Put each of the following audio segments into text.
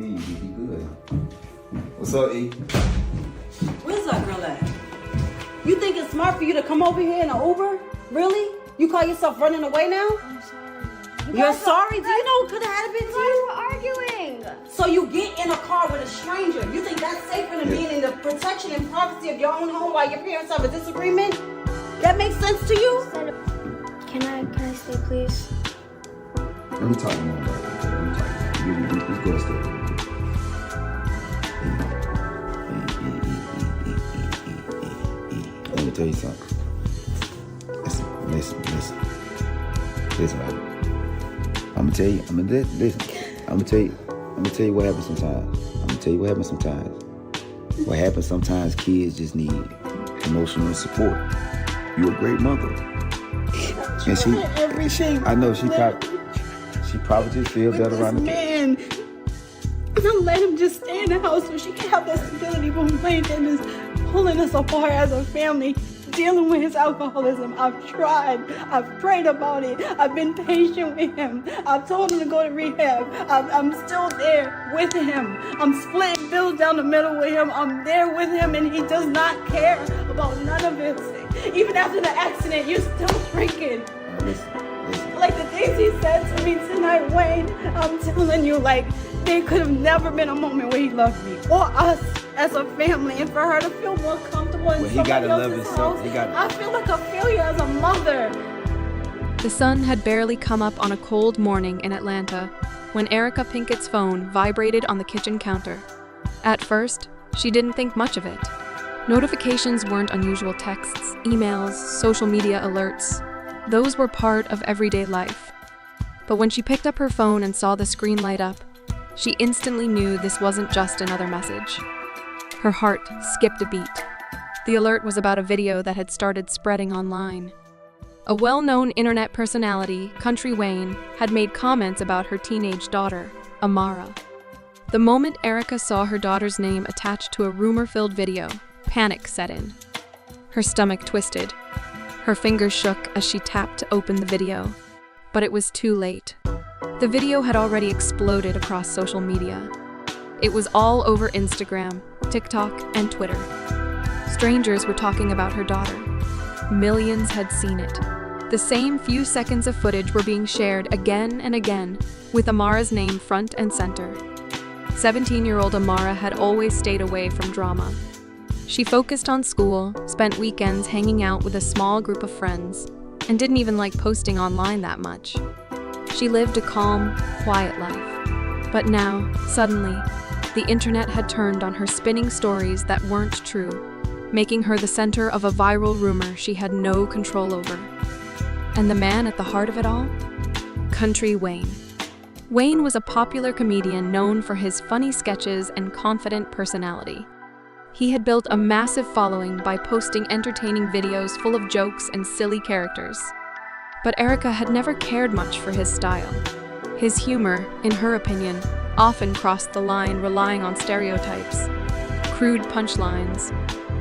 mean? You be good. What's up, E? Where's that girl at? You think it's smart for you to come over here in an Uber? Really? You call yourself running away now? I'm sorry. You're sorry? Do you know what could have happened to you? We're arguing. So you get in a car with a stranger. You think that's safer than being in the protection and privacy of your own home while your parents have a disagreement? That makes sense to you? Can I stay, please? Let me talk more about it. Let me talk. Let's go upstairs. Let me tell you something. Listen, right? I'm gonna tell you what happens sometimes. What happens sometimes, kids just need emotional support. You're a great mother. And I know she probably just feels better around the man. And I let him just stay in the house so she can have that stability when Landon is pulling us apart as a family, dealing with his alcoholism. I've tried. I've prayed about it. I've been patient with him. I've told him to go to rehab. I'm still there with him. I'm splitting bills down the middle with him. I'm there with him, and he does not care about none of it. Even after the accident, you're still drinking. Listen. Like the things he said to me tonight, Wayne, I'm telling you, like, there could have never been a moment where he loved me or us as a family, and for her to feel more comfortable in somebody else's house, I feel like a failure as a mother. The sun had barely come up on a cold morning in Atlanta when Erica Pinkett's phone vibrated on the kitchen counter. At first, she didn't think much of it. Notifications weren't unusual texts, emails, social media alerts. Those were part of everyday life. But when she picked up her phone and saw the screen light up, she instantly knew this wasn't just another message. Her heart skipped a beat. The alert was about a video that had started spreading online. A well-known internet personality, Kountry Wayne, had made comments about her teenage daughter, Amara. The moment Erica saw her daughter's name attached to a rumor-filled video, panic set in. Her stomach twisted. Her fingers shook as she tapped to open the video. But it was too late. The video had already exploded across social media. It was all over Instagram, TikTok, and Twitter. Strangers were talking about her daughter. Millions had seen it. The same few seconds of footage were being shared again and again, with Amara's name front and center. 17-year-old Amara had always stayed away from drama. She focused on school, spent weekends hanging out with a small group of friends, and didn't even like posting online that much. She lived a calm, quiet life. But now, suddenly, the internet had turned on her spinning stories that weren't true, making her the center of a viral rumor she had no control over. And the man at the heart of it all? Kountry Wayne. Wayne was a popular comedian known for his funny sketches and confident personality. He had built a massive following by posting entertaining videos full of jokes and silly characters. But Erica had never cared much for his style. His humor, in her opinion, often crossed the line, relying on stereotypes, crude punchlines,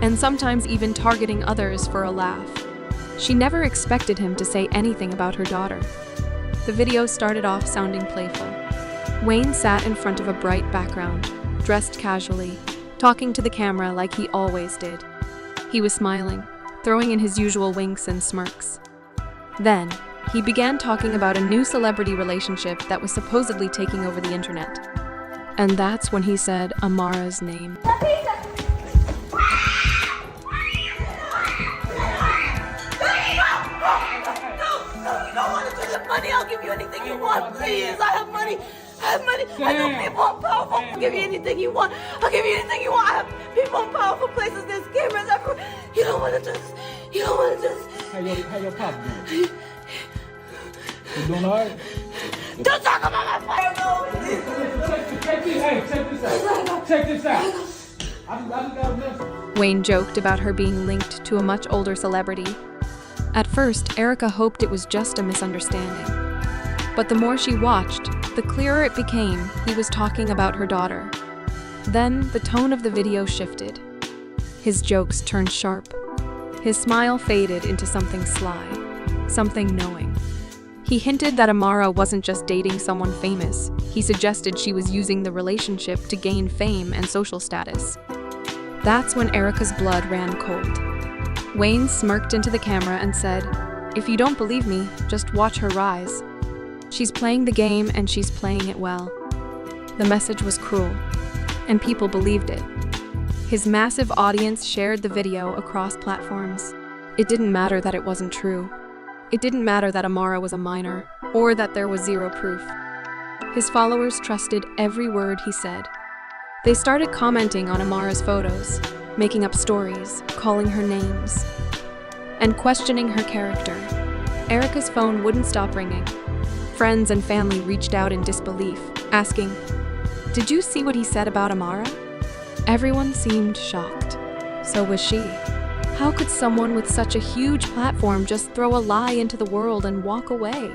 and sometimes even targeting others for a laugh. She never expected him to say anything about her daughter. The video started off sounding playful. Wayne sat in front of a bright background, dressed casually, talking to the camera like he always did. He was smiling, throwing in his usual winks and smirks. Then, he began talking about a new celebrity relationship that was supposedly taking over the internet. And that's when he said Amara's name. Money, I'll give you anything you want, please. I have money. I know people are powerful. I'll give you anything you want. I'll give you anything you want. I have people in powerful places. There's cameras everywhere. You don't want to do this. You don't want to do this. How your pop doing? You doing all right? Don't talk about my phone. Check this out. I just got a message. Wayne joked about her being linked to a much older celebrity. At first, Erica hoped it was just a misunderstanding. But the more she watched, the clearer it became he was talking about her daughter. Then, the tone of the video shifted. His jokes turned sharp. His smile faded into something sly, something knowing. He hinted that Amara wasn't just dating someone famous, He suggested she was using the relationship to gain fame and social status. That's when Erica's blood ran cold. Wayne smirked into the camera and said, "If you don't believe me, just watch her rise. She's playing the game and she's playing it well." The message was cruel, and people believed it. His massive audience shared the video across platforms. It didn't matter that it wasn't true. It didn't matter that Amara was a minor, or that there was zero proof. His followers trusted every word he said. They started commenting on Amara's photos, making up stories, calling her names, and questioning her character. Erica's phone wouldn't stop ringing. Friends and family reached out in disbelief, asking, "Did you see what he said about Amara?" Everyone seemed shocked. So was she. How could someone with such a huge platform just throw a lie into the world and walk away?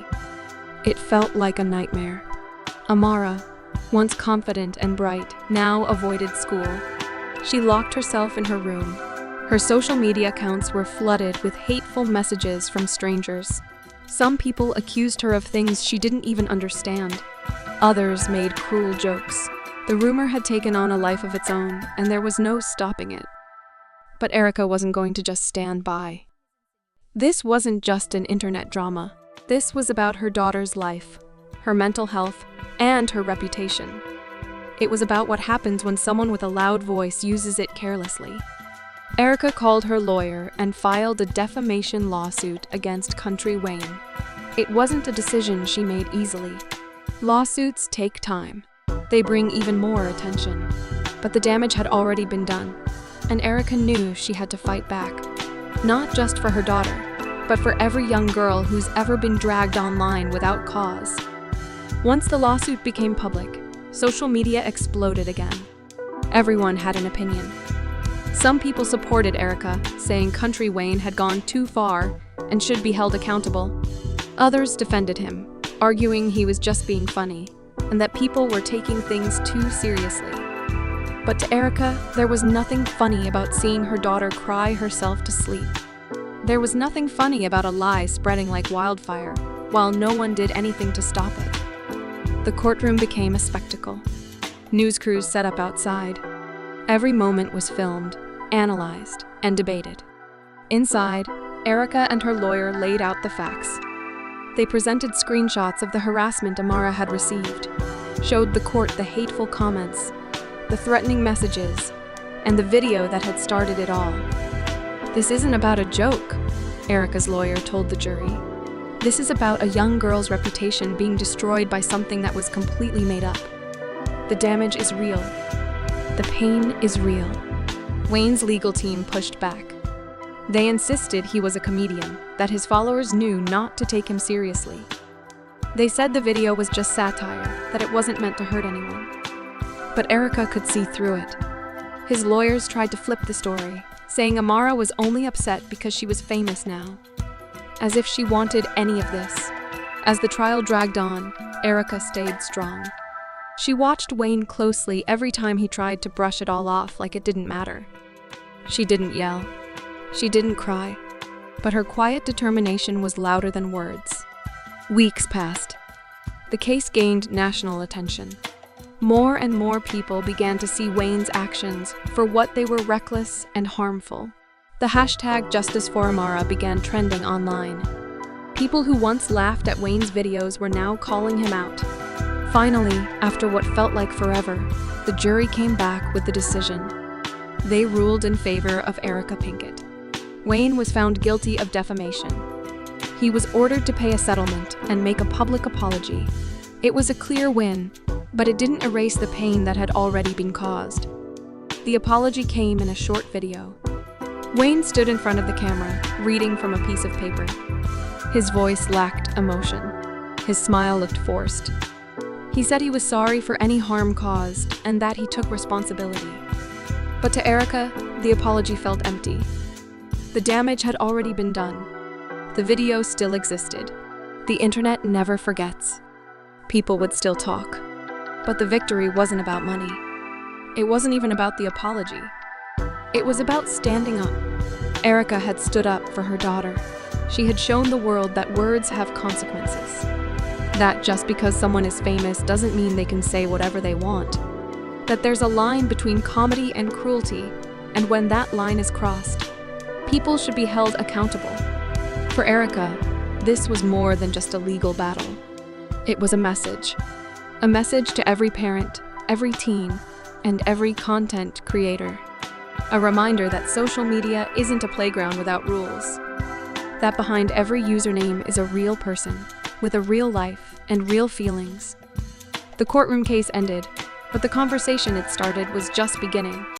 It felt like a nightmare. Amara, once confident and bright, now avoided school. She locked herself in her room. Her social media accounts were flooded with hateful messages from strangers. Some people accused her of things she didn't even understand. Others made cruel jokes. The rumor had taken on a life of its own, and there was no stopping it. But Erica wasn't going to just stand by. This wasn't just an internet drama. This was about her daughter's life, her mental health, and her reputation. It was about what happens when someone with a loud voice uses it carelessly. Erica called her lawyer and filed a defamation lawsuit against Kountry Wayne. It wasn't a decision she made easily. Lawsuits take time. They bring even more attention. But the damage had already been done, and Erica knew she had to fight back. Not just for her daughter, but for every young girl who's ever been dragged online without cause. Once the lawsuit became public, social media exploded again. Everyone had an opinion. Some people supported Erica, saying Kountry Wayne had gone too far and should be held accountable. Others defended him, arguing he was just being funny, and that people were taking things too seriously. But to Erica, there was nothing funny about seeing her daughter cry herself to sleep. There was nothing funny about a lie spreading like wildfire, while no one did anything to stop it. The courtroom became a spectacle. News crews set up outside. Every moment was filmed, analyzed, and debated. Inside, Erica and her lawyer laid out the facts. They presented screenshots of the harassment Amara had received, showed the court the hateful comments, the threatening messages, and the video that had started it all. "This isn't about a joke," Erica's lawyer told the jury. "This is about a young girl's reputation being destroyed by something that was completely made up. The damage is real. The pain is real." Wayne's legal team pushed back. They insisted he was a comedian, that his followers knew not to take him seriously. They said the video was just satire, that it wasn't meant to hurt anyone. But Erica could see through it. His lawyers tried to flip the story, saying Amara was only upset because she was famous now. As if she wanted any of this. As the trial dragged on, Erica stayed strong. She watched Wayne closely every time he tried to brush it all off like it didn't matter. She didn't yell. She didn't cry. But her quiet determination was louder than words. Weeks passed. The case gained national attention. More and more people began to see Wayne's actions for what they were reckless and harmful. The hashtag Justice for Amara began trending online. People who once laughed at Wayne's videos were now calling him out. Finally, after what felt like forever, the jury came back with the decision. They ruled in favor of Erica Pinkett. Wayne was found guilty of defamation. He was ordered to pay a settlement and make a public apology. It was a clear win, but it didn't erase the pain that had already been caused. The apology came in a short video. Wayne stood in front of the camera, reading from a piece of paper. His voice lacked emotion. His smile looked forced. He said he was sorry for any harm caused and that he took responsibility. But to Erica, the apology felt empty. The damage had already been done. The video still existed. The internet never forgets. People would still talk. But the victory wasn't about money. It wasn't even about the apology. It was about standing up. Erica had stood up for her daughter. She had shown the world that words have consequences. That just because someone is famous doesn't mean they can say whatever they want. That there's a line between comedy and cruelty, and when that line is crossed, people should be held accountable. For Erica, this was more than just a legal battle. It was a message to every parent, every teen, and every content creator. A reminder that social media isn't a playground without rules. That behind every username is a real person, with a real life and real feelings. The courtroom case ended, but the conversation it started was just beginning.